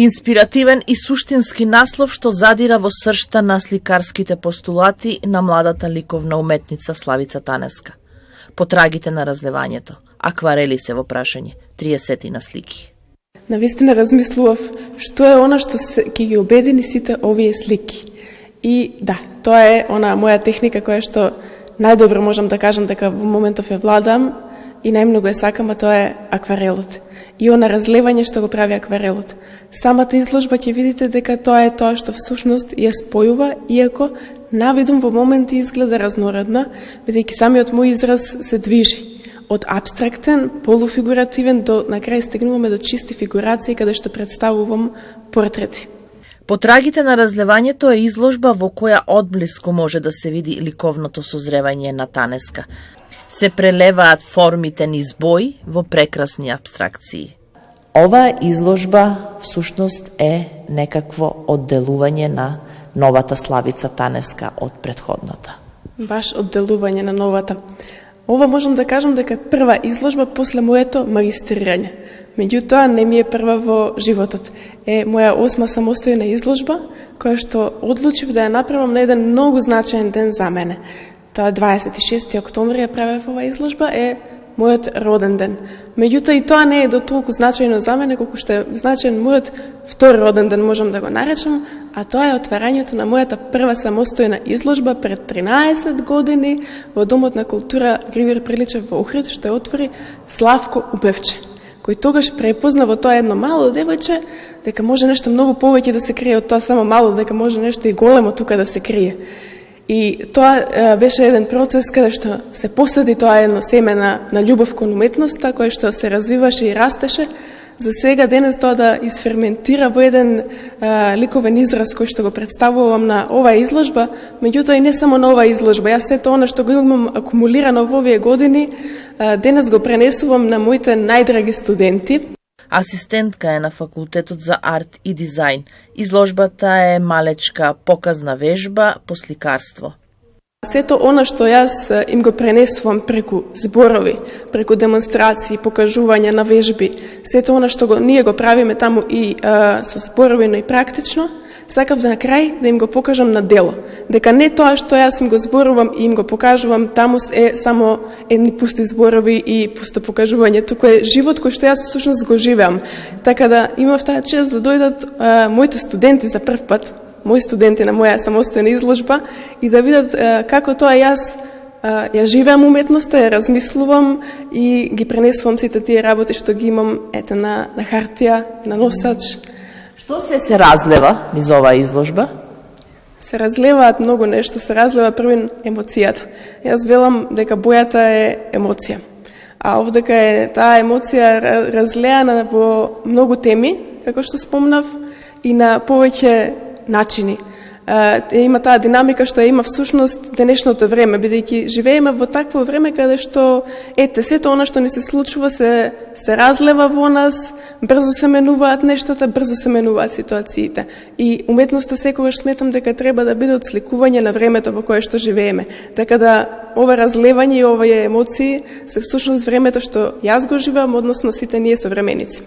Инспиративен и суштински наслов што задира во сршта на сликарските постулати на младата ликовна уметница Славица Танеска. Потрагите на разлевањето. Акварели се во прашање. 30 на слики. Навистина размислував што е она што ќе ги обедини сите овие слики. И да, тоа е она моја техника која што најдобро можам да кажам дека во моментов ја владам и најмногу ја сакам, а тоа е акварелот. И она разлевање што го прави акварелот. Самата изложба ќе видите дека тоа е тоа што всушност ја спојува, иако навидум во моменти изгледа разнорадна, бидејќи самиот мој израз се движи. Од абстрактен, полуфигуративен до на крај стигнуваме до чисти фигурации каде што представувам портрети. Потрагите на разлевањето е изложба во која одблиску може да се види ликовното созревање на Танеска. Се прелеваат формите низ бои во прекрасни абстракции. Оваа изложба всушност е некакво одделување на новата Славица Танеска од претходната. Баш одделување на новата. Ова можам да кажам дека е прва изложба после моето магистрирање. Меѓутоа, не ми е прва во животот. Е моја 8 самостојна изложба, која што одлучив да ја направам на еден многу значаен ден за мене. Тоа 26. октомври ја правев ова изложба, е мојот роден ден. Меѓутоа и тоа не е до толку значајно за мене, колку што е значаен мојот втори роден ден, можам да го наречам, а тоа е отварањето на мојата прва самостојна изложба пред 13 години во Домот на култура Григор Приличев во Охрид, што ја отвори Славко Убевче, кој тогаш препозна во тоа едно мало девојче дека може нешто многу повеќе да се крие од тоа само мало, дека може нешто и големо тука да се крие. И тоа беше еден процес каде што се посади тоа едно семе на љубов кон уметноста, кој што се развиваше и растеше. За сега денес тоа да изферментира во еден ликовен израз кој што го представувам на оваа изложба, меѓутоа и не само на оваа изложба. Јас сето она што го имам акумулирано во овие години, денес го пренесувам на моите најдраги студенти. Асистентка е на факултетот за арт и дизајн. Изложбата е малечка показна вежба по сликарство. Сето она што јас им го пренесувам преку зборови, преку демонстрации, покажувања на вежби, сето она што ние го правиме таму и со зборови, но и практично, сакав за на крај да им го покажам на дело. Дека не тоа што јас им го зборувам и им го покажувам таму е само едни пусти зборови и пусто покажување, туку е живот кој што јас всушност го живеам. Така да имав таа чест да дојдат моите студенти за прв пат, мои студенти на моја самостојна изложба и да видат како тоа јас ја живеам уметноста, ја размислувам и ги пренесувам сите тие работи што ги имам ете на хартија, на носач. Што се разлева низ оваа изложба? Се разлеваат многу нешто, се разлева првин емоцијата. Јас велам дека бојата е емоција. А овдека е таа емоција разлеана во многу теми, како што спомнав, и на повеќе начини. Има таа динамика што има всушност денешното време, бидејќи живееме во такво време каде што сето она што ни се случува се разлева во нас, брзо се менуваат нештата, брзо се менуваат ситуациите. И уметноста секогаш сметам дека треба да биде отсликување на времето во кое што живееме. Така да ова разлевање и овие емоции се всушност времето што јас го живеам, односно сите ние современици.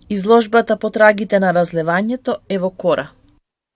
Изложбата Потрагите на разлевањето е во Кора.